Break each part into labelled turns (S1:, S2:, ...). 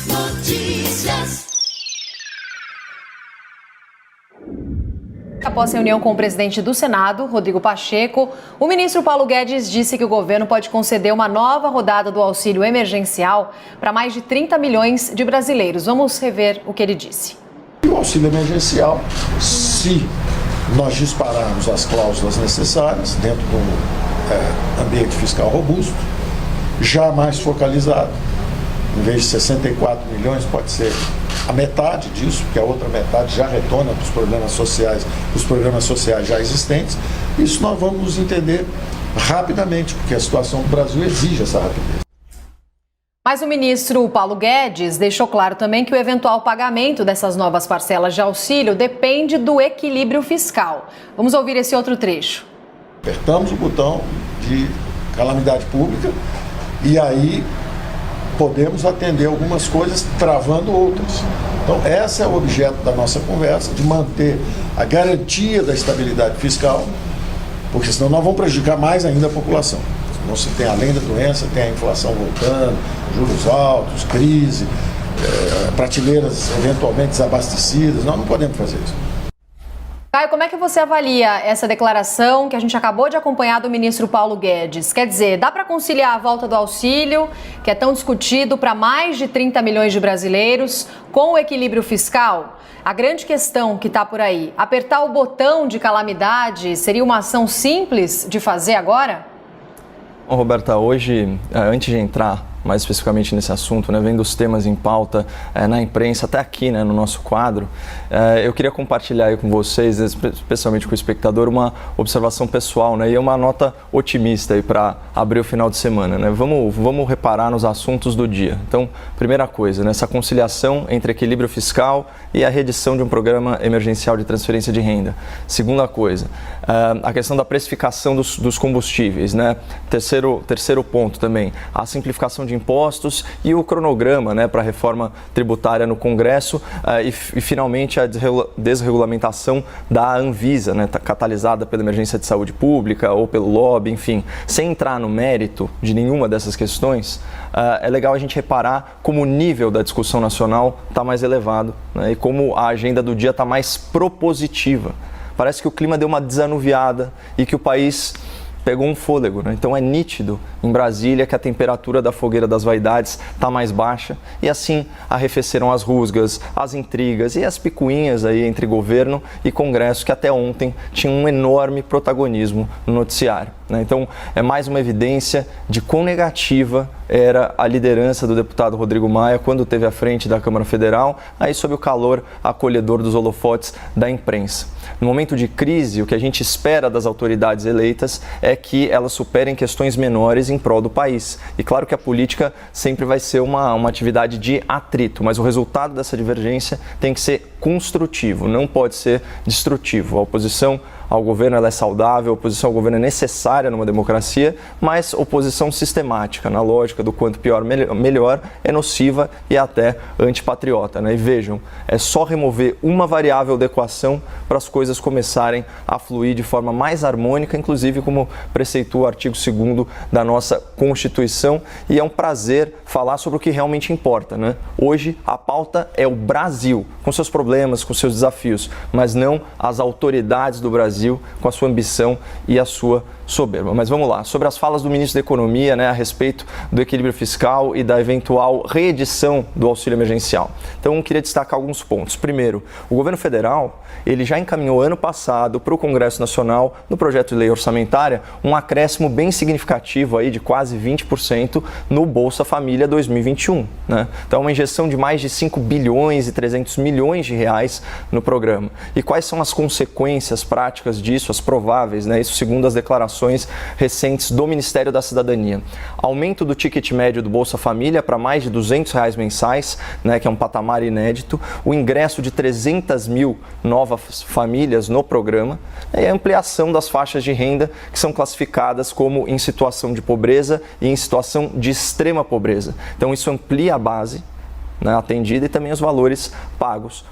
S1: Notícias.
S2: Após reunião com o presidente do Senado, Rodrigo Pacheco, o ministro Paulo Guedes disse que o governo pode conceder uma nova rodada do auxílio emergencial para mais de 30 milhões de brasileiros. Vamos rever o que ele disse.
S3: O auxílio emergencial, se nós dispararmos as cláusulas necessárias dentro do ambiente fiscal robusto, já mais focalizado, em vez de 64 milhões, pode ser a metade disso, porque a outra metade já retorna para os programas sociais já existentes. Isso nós vamos nos entender rapidamente, porque a situação do Brasil exige essa rapidez.
S2: Mas o ministro Paulo Guedes deixou claro também que o eventual pagamento dessas novas parcelas de auxílio depende do equilíbrio fiscal. Vamos ouvir esse outro trecho.
S3: Apertamos o botão de calamidade pública e aí podemos atender algumas coisas, travando outras. Então, esse é o objeto da nossa conversa, de manter a garantia da estabilidade fiscal, porque senão nós vamos prejudicar mais ainda a população. Não se tem, além da doença, tem a inflação voltando, juros altos, crise, prateleiras eventualmente desabastecidas. Nós não podemos fazer isso.
S2: Caio, como é que você avalia essa declaração que a gente acabou de acompanhar do ministro Paulo Guedes? Quer dizer, dá para conciliar a volta do auxílio, que é tão discutido para mais de 30 milhões de brasileiros, com o equilíbrio fiscal? A grande questão que está por aí, apertar o botão de calamidade seria uma ação simples de fazer agora?
S4: Bom, Roberta, hoje, antes de entrar mais especificamente nesse assunto, vendo os temas em pauta na imprensa, até aqui no nosso quadro, eu queria compartilhar aí com vocês, especialmente com o espectador, uma observação pessoal e uma nota otimista aí para abrir o final de semana. Vamos reparar nos assuntos do dia. Então, primeira coisa, essa conciliação entre equilíbrio fiscal e a reedição de um programa emergencial de transferência de renda. Segunda coisa, a questão da precificação dos combustíveis. Terceiro ponto também, a simplificação de impostos e o cronograma para a reforma tributária no Congresso e finalmente a desregulamentação da Anvisa, catalisada pela emergência de saúde pública ou pelo lobby, enfim. Sem entrar no mérito de nenhuma dessas questões, é legal a gente reparar como o nível da discussão nacional está mais elevado e como a agenda do dia está mais propositiva. Parece que o clima deu uma desanuviada e que o país pegou um fôlego. Então é nítido em Brasília que a temperatura da fogueira das vaidades está mais baixa e assim arrefeceram as rusgas, as intrigas e as picuinhas aí entre governo e Congresso, que até ontem tinham um enorme protagonismo no noticiário. Então é mais uma evidência de quão negativa era a liderança do deputado Rodrigo Maia quando esteve à frente da Câmara Federal, aí sob o calor acolhedor dos holofotes da imprensa. No momento de crise, o que a gente espera das autoridades eleitas é que elas superem questões menores em prol do país. E claro que a política sempre vai ser uma atividade de atrito, mas o resultado dessa divergência tem que ser construtivo, não pode ser destrutivo. A oposição ao governo ela é saudável, a oposição ao governo é necessária numa democracia, mas oposição sistemática, na lógica do quanto pior, melhor, é nociva e até antipatriota. E vejam, é só remover uma variável da equação para as coisas começarem a fluir de forma mais harmônica, inclusive como preceitua o artigo 2º da nossa Constituição, e é um prazer falar sobre o que realmente importa. Hoje a pauta é o Brasil, com seus problemas, com seus desafios, mas não as autoridades do Brasil com a sua ambição e a sua soberba. Mas vamos lá, sobre as falas do ministro da Economia a respeito do equilíbrio fiscal e da eventual reedição do auxílio emergencial. Então, eu queria destacar alguns pontos. Primeiro, o governo federal ele já encaminhou ano passado para o Congresso Nacional, no projeto de lei orçamentária, um acréscimo bem significativo aí de quase 20% no Bolsa Família 2021. Então, uma injeção de mais de 5 bilhões e 300 milhões de reais no programa. E quais são as consequências práticas disso, as prováveis, isso segundo as declarações recentes do Ministério da Cidadania. Aumento do ticket médio do Bolsa Família para mais de R$200 mensais, que é um patamar inédito, o ingresso de 300 mil novas famílias no programa e a ampliação das faixas de renda que são classificadas como em situação de pobreza e em situação de extrema pobreza. Então isso amplia a base atendida e também os valores pagos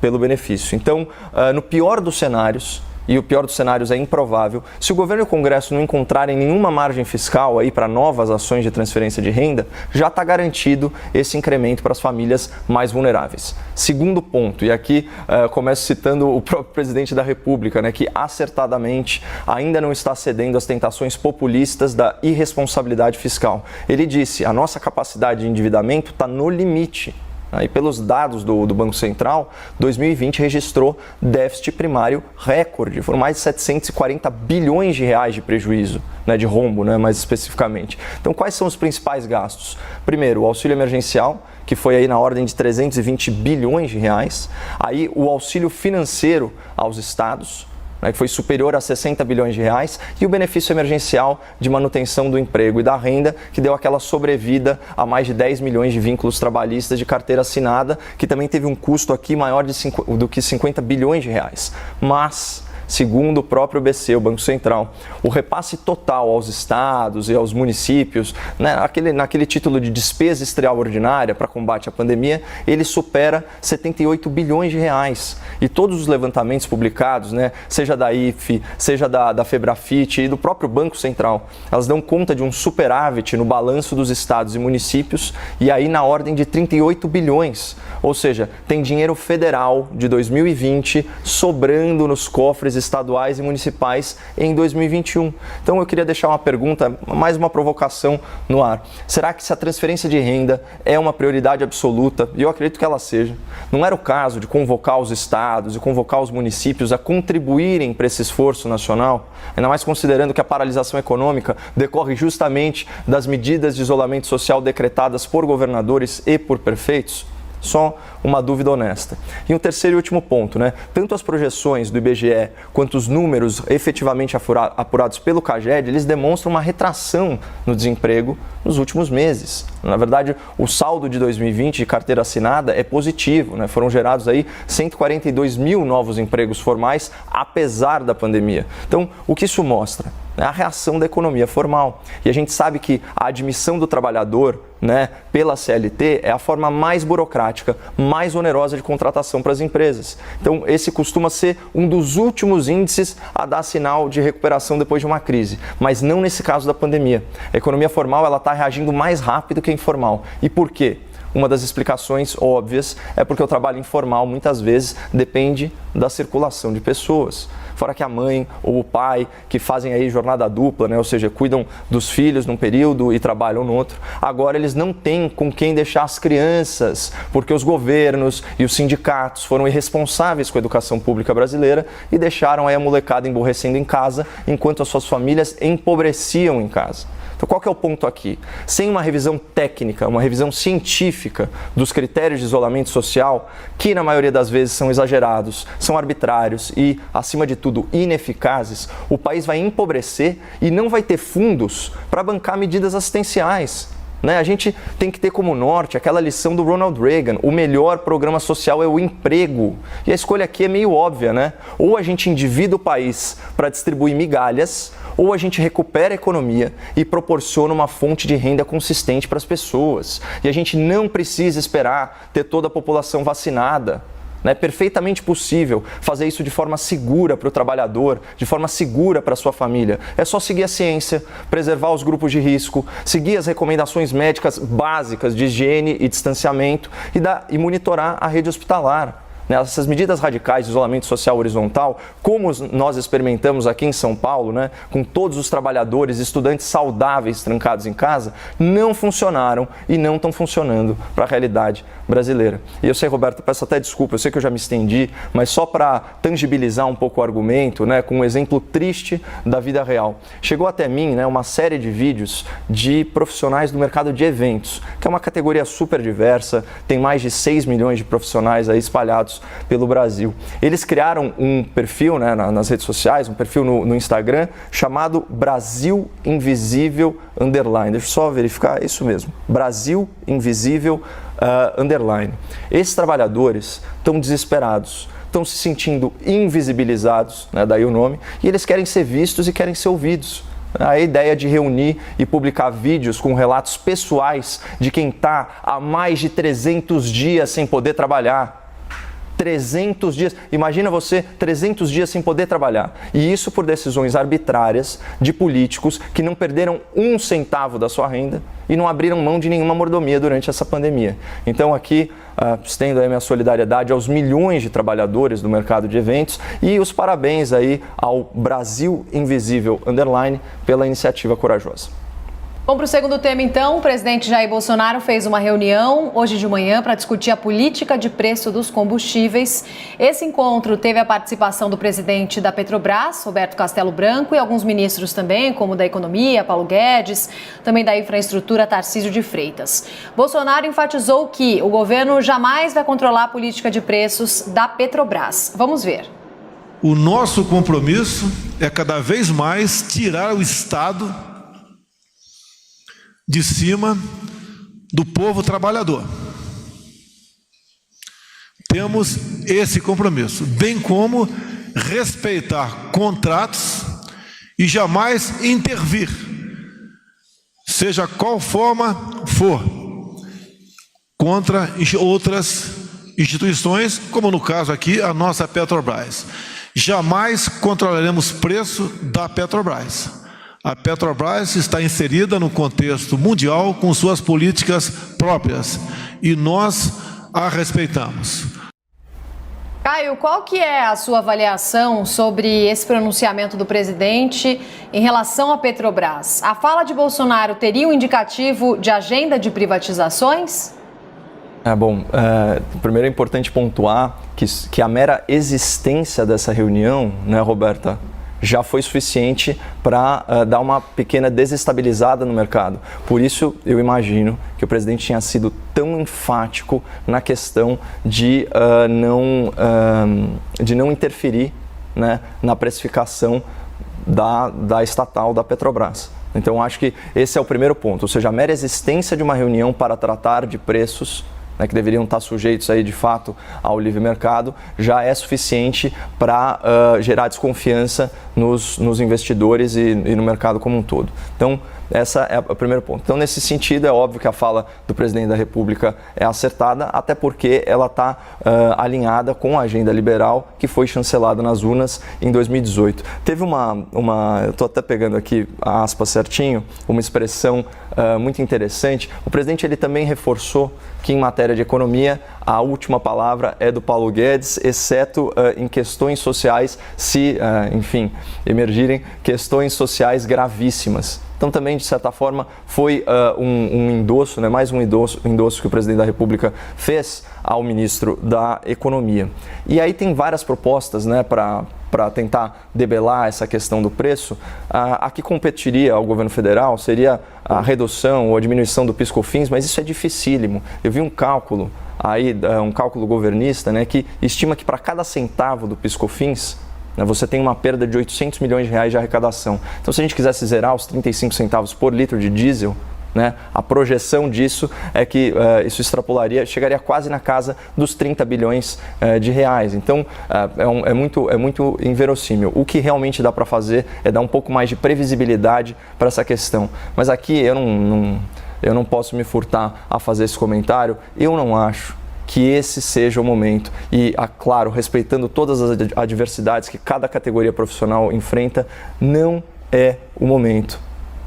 S4: pelo benefício. Então, no pior dos cenários, e o pior dos cenários é improvável, se o governo e o Congresso não encontrarem nenhuma margem fiscal aí para novas ações de transferência de renda, já está garantido esse incremento para as famílias mais vulneráveis. Segundo ponto, e aqui começo citando o próprio presidente da República, né, que acertadamente ainda não está cedendo às tentações populistas da irresponsabilidade fiscal. Ele disse: a nossa capacidade de endividamento está no limite. E pelos dados do Banco Central, 2020 registrou déficit primário recorde. Foram mais de 740 bilhões de reais de prejuízo, né, de rombo, né, mais especificamente. Então, quais são os principais gastos? Primeiro, o auxílio emergencial, que foi aí na ordem de 320 bilhões de reais. Aí, o auxílio financeiro aos estados, que foi superior a 60 bilhões de reais, e o benefício emergencial de manutenção do emprego e da renda, que deu aquela sobrevida a mais de 10 milhões de vínculos trabalhistas de carteira assinada, que também teve um custo aqui maior do que 50 bilhões de reais. Mas, segundo o próprio BC, o Banco Central, o repasse total aos estados e aos municípios, né, naquele título de despesa extraordinária para combate à pandemia, ele supera 78 bilhões de reais. E todos os levantamentos publicados, né, seja da IFE, seja da Febrafit e do próprio Banco Central, elas dão conta de um superávit no balanço dos estados e municípios, e aí na ordem de 38 bilhões. Ou seja, tem dinheiro federal de 2020 sobrando nos cofres estaduais e municipais em 2021. Então eu queria deixar uma pergunta, mais uma provocação no ar. Será que se a transferência de renda é uma prioridade absoluta, e eu acredito que ela seja, não era o caso de convocar os estados e convocar os municípios a contribuírem para esse esforço nacional, ainda mais considerando que a paralisação econômica decorre justamente das medidas de isolamento social decretadas por governadores e por prefeitos? Só uma dúvida honesta. E um terceiro e último ponto, né? Tanto as projeções do IBGE quanto os números efetivamente apurados pelo CAGED, eles demonstram uma retração no desemprego nos últimos meses. Na verdade, o saldo de 2020 de carteira assinada é positivo, né? Foram gerados aí 142 mil novos empregos formais, apesar da pandemia. Então, o que isso mostra? A reação da economia formal. E a gente sabe que a admissão do trabalhador, né, pela CLT é a forma mais burocrática, mais onerosa de contratação para as empresas. Então, esse costuma ser um dos últimos índices a dar sinal de recuperação depois de uma crise, mas não nesse caso da pandemia. A economia formal está reagindo mais rápido que a informal. E por quê? Uma das explicações óbvias é porque o trabalho informal muitas vezes depende da circulação de pessoas. Fora que a mãe ou o pai que fazem aí jornada dupla, né, ou seja, cuidam dos filhos num período e trabalham no outro, agora eles não têm com quem deixar as crianças, porque os governos e os sindicatos foram irresponsáveis com a educação pública brasileira e deixaram aí a molecada emborrecendo em casa, enquanto as suas famílias empobreciam em casa. Então, qual que é o ponto aqui? Sem uma revisão técnica, uma revisão científica dos critérios de isolamento social, que na maioria das vezes são exagerados, são arbitrários e, acima de tudo, ineficazes, o país vai empobrecer e não vai ter fundos para bancar medidas assistenciais. A gente tem que ter como norte aquela lição do Ronald Reagan: o melhor programa social é o emprego. E a escolha aqui é meio óbvia, né? Ou a gente endivida o país para distribuir migalhas, ou a gente recupera a economia e proporciona uma fonte de renda consistente para as pessoas. E a gente não precisa esperar ter toda a população vacinada. É perfeitamente possível fazer isso de forma segura para o trabalhador, de forma segura para a sua família. É só seguir a ciência, preservar os grupos de risco, seguir as recomendações médicas básicas de higiene e distanciamento e monitorar a rede hospitalar. Essas medidas radicais de isolamento social horizontal, como nós experimentamos aqui em São Paulo, né, com todos os trabalhadores e estudantes saudáveis trancados em casa, não funcionaram e não estão funcionando para a realidade brasileira. E eu sei, Roberto, peço até desculpa, eu sei que eu já me estendi, mas só para tangibilizar um pouco o argumento, né, com um exemplo triste da vida real. Chegou até mim, né, uma série de vídeos de profissionais do mercado de eventos, que é uma categoria super diversa, tem mais de 6 milhões de profissionais aí espalhados pelo Brasil. Eles criaram um perfil, né, nas redes sociais, um perfil no Instagram, chamado Brasil Invisível _. Deixa eu só verificar, é isso mesmo, Brasil Invisível _. Esses trabalhadores estão desesperados, estão se sentindo invisibilizados, né, daí o nome, e eles querem ser vistos e querem ser ouvidos. A ideia de reunir e publicar vídeos com relatos pessoais de quem está há mais de 300 dias sem poder trabalhar. 300 dias. Imagina você 300 dias sem poder trabalhar. E isso por decisões arbitrárias de políticos que não perderam um centavo da sua renda e não abriram mão de nenhuma mordomia durante essa pandemia. Então aqui estendo aí minha solidariedade aos milhões de trabalhadores do mercado de eventos e os parabéns aí ao Brasil Invisível _ pela iniciativa corajosa.
S2: Vamos para o segundo tema, então. O presidente Jair Bolsonaro fez uma reunião hoje de manhã para discutir a política de preço dos combustíveis. Esse encontro teve a participação do presidente da Petrobras, Roberto Castello Branco, e alguns ministros também, como da Economia, Paulo Guedes, também da Infraestrutura, Tarcísio de Freitas. Bolsonaro enfatizou que o governo jamais vai controlar a política de preços da Petrobras. Vamos ver.
S1: O nosso compromisso é cada vez mais tirar o Estado de cima do povo trabalhador. Temos esse compromisso, bem como respeitar contratos e jamais intervir, seja qual forma for, contra outras instituições, como no caso aqui a nossa Petrobras. Jamais controlaremos preço da Petrobras. A Petrobras está inserida no contexto mundial com suas políticas próprias e nós a respeitamos.
S2: Caio, qual que é a sua avaliação sobre esse pronunciamento do presidente em relação à Petrobras? A fala de Bolsonaro teria um indicativo de agenda de privatizações?
S4: Primeiro é importante pontuar que a mera existência dessa reunião, né, Roberta, já foi suficiente para dar uma pequena desestabilizada no mercado. Por isso, eu imagino que o presidente tinha sido tão enfático na questão de não interferir, né, na precificação da estatal da Petrobras. Então, acho que esse é o primeiro ponto, ou seja, a mera existência de uma reunião para tratar de preços, né, que deveriam estar sujeitos aí de fato ao livre mercado, já é suficiente para gerar desconfiança nos investidores e no mercado como um todo. Então, esse é o primeiro ponto. Então, nesse sentido, é óbvio que a fala do presidente da República é acertada, até porque ela está alinhada com a agenda liberal que foi chancelada nas urnas em 2018. Teve eu estou até pegando aqui a aspa certinho, uma expressão muito interessante. O presidente ele também reforçou que em matéria de economia a última palavra é do Paulo Guedes, exceto em questões sociais, se, emergirem questões sociais gravíssimas. Então também, de certa forma, foi um endosso, né, mais um endosso que o presidente da República fez ao ministro da Economia. E aí tem várias propostas, né, para tentar debelar essa questão do preço. A que competiria ao governo federal seria a redução ou a diminuição do PIS/COFINS, mas isso é dificílimo. Eu vi um cálculo aí, um cálculo governista, né, que estima que para cada centavo do PIS/COFINS, você tem uma perda de 800 milhões de reais de arrecadação. Então, se a gente quisesse zerar os 35 centavos por litro de diesel, né, a projeção disso é que isso chegaria quase na casa dos 30 bilhões de reais. Então, é muito inverossímil. O que realmente dá para fazer é dar um pouco mais de previsibilidade para essa questão. Mas aqui eu não posso me furtar a fazer esse comentário. Eu não acho que esse seja o momento e, claro, respeitando todas as adversidades que cada categoria profissional enfrenta, não é o momento,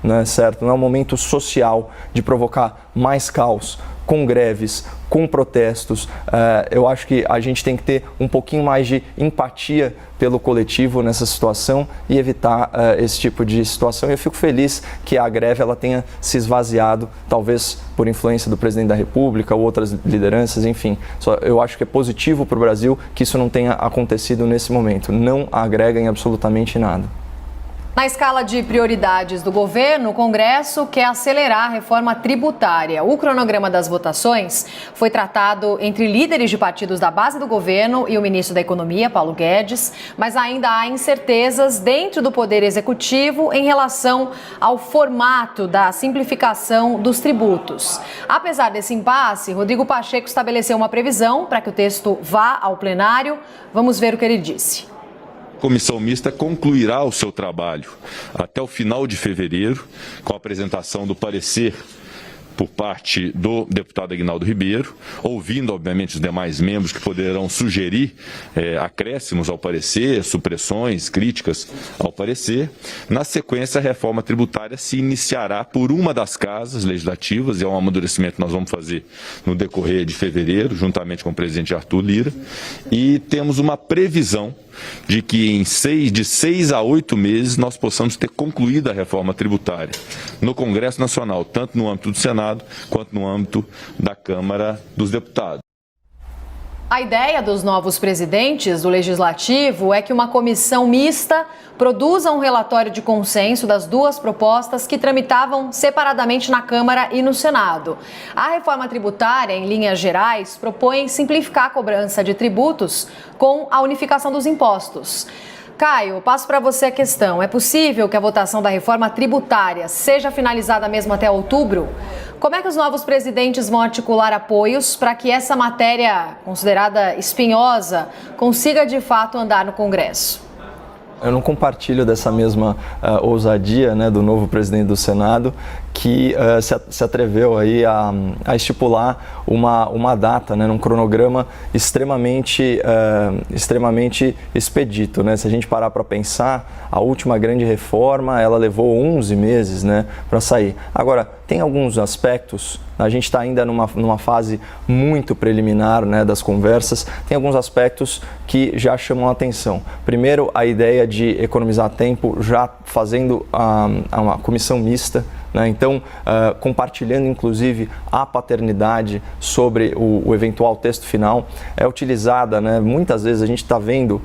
S4: não é certo? Não é o momento social de provocar mais caos, com greves, com protestos. Eu acho que a gente tem que ter um pouquinho mais de empatia pelo coletivo nessa situação e evitar esse tipo de situação. Eu fico feliz que a greve ela tenha se esvaziado, talvez por influência do presidente da República ou outras lideranças, enfim. Eu acho que é positivo para o Brasil que isso não tenha acontecido nesse momento. Não agrega em absolutamente nada.
S2: Na escala de prioridades do governo, o Congresso quer acelerar a reforma tributária. O cronograma das votações foi tratado entre líderes de partidos da base do governo e o ministro da Economia, Paulo Guedes, mas ainda há incertezas dentro do Poder Executivo em relação ao formato da simplificação dos tributos. Apesar desse impasse, Rodrigo Pacheco estabeleceu uma previsão para que o texto vá ao plenário. Vamos ver o que ele disse.
S5: A comissão mista concluirá o seu trabalho até o final de fevereiro, com a apresentação do parecer por parte do deputado Aguinaldo Ribeiro, ouvindo, obviamente, os demais membros que poderão sugerir acréscimos ao parecer, supressões, críticas ao parecer. Na sequência, a reforma tributária se iniciará por uma das casas legislativas, e é um amadurecimento que nós vamos fazer no decorrer de fevereiro, juntamente com o presidente Arthur Lira, e temos uma previsão de que de 6 a 8 meses nós possamos ter concluído a reforma tributária no Congresso Nacional, tanto no âmbito do Senado quanto no âmbito da Câmara dos Deputados.
S2: A ideia dos novos presidentes do Legislativo é que uma comissão mista produza um relatório de consenso das duas propostas que tramitavam separadamente na Câmara e no Senado. A reforma tributária, em linhas gerais, propõe simplificar a cobrança de tributos com a unificação dos impostos. Caio, passo para você a questão. É possível que a votação da reforma tributária seja finalizada mesmo até outubro? Como é que os novos presidentes vão articular apoios para que essa matéria, considerada espinhosa, consiga de fato andar no Congresso?
S4: Eu não compartilho dessa mesma ousadia, né, do novo presidente do Senado, que se atreveu aí a estipular uma data, né, num cronograma extremamente expedito, né? Se a gente parar para pensar, a última grande reforma, ela levou 11 meses, né, para sair. Agora, tem alguns aspectos, a gente está ainda numa fase muito preliminar, né, das conversas, tem alguns aspectos que já chamam a atenção. Primeiro, a ideia de economizar tempo já fazendo uma comissão mista, né? Então, compartilhando inclusive a paternidade sobre o eventual texto final, é utilizada, né? Muitas vezes a gente está vendo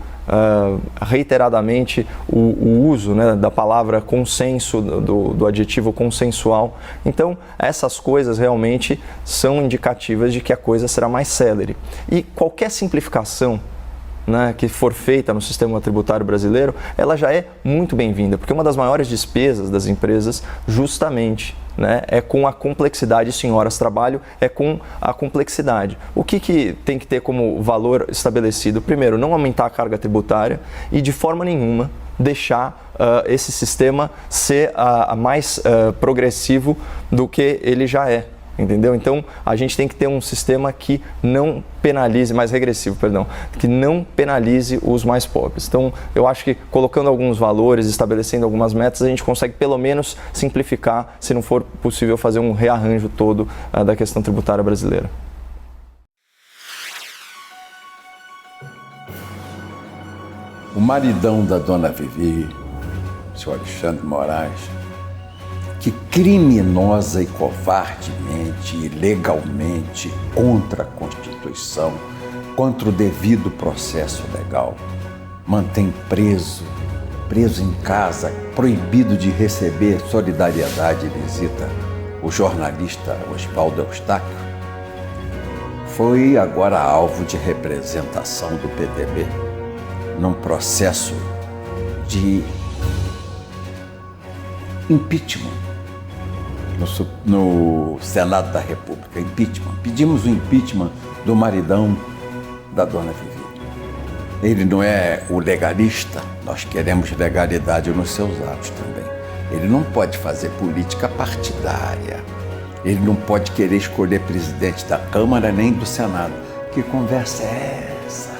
S4: reiteradamente o uso, né, da palavra consenso, do adjetivo consensual. Então, essas coisas realmente são indicativas de que a coisa será mais célere. E qualquer simplificação, né, que for feita no sistema tributário brasileiro, ela já é muito bem-vinda, porque uma das maiores despesas das empresas justamente, né, é com a complexidade, sim, horas de trabalho, é com a complexidade. O que tem que ter como valor estabelecido? Primeiro, não aumentar a carga tributária e de forma nenhuma deixar esse sistema ser mais progressivo do que ele já é. Entendeu? Então, a gente tem que ter um sistema que não penalize, mais regressivo, perdão, que não penalize os mais pobres. Então, eu acho que colocando alguns valores, estabelecendo algumas metas, a gente consegue pelo menos simplificar, se não for possível fazer um rearranjo todo da questão tributária brasileira.
S6: O maridão da dona Vivi, o senhor Alexandre Moraes, que criminosa e covardemente, ilegalmente, contra a Constituição, contra o devido processo legal, mantém preso em casa, proibido de receber solidariedade e visita, o jornalista Oswaldo Eustáquio, foi agora alvo de representação do PDB num processo de impeachment no Senado da República. Impeachment. Pedimos o impeachment do maridão da dona Vivi. Ele não é o legalista, nós queremos legalidade nos seus atos também. Ele não pode fazer política partidária. Ele não pode querer escolher presidente da Câmara nem do Senado. Que conversa é essa?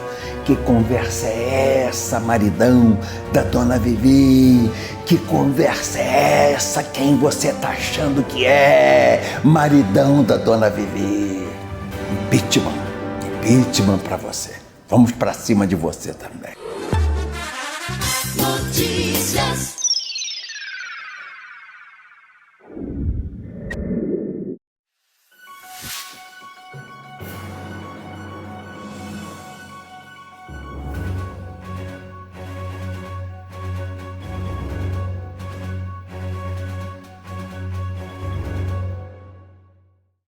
S6: Que conversa é essa, maridão da dona Vivi? Que conversa é essa? Quem você tá achando que é? Maridão da dona Vivi. Impeachment. Impeachment pra você. Vamos pra cima de você também.
S7: Notícias.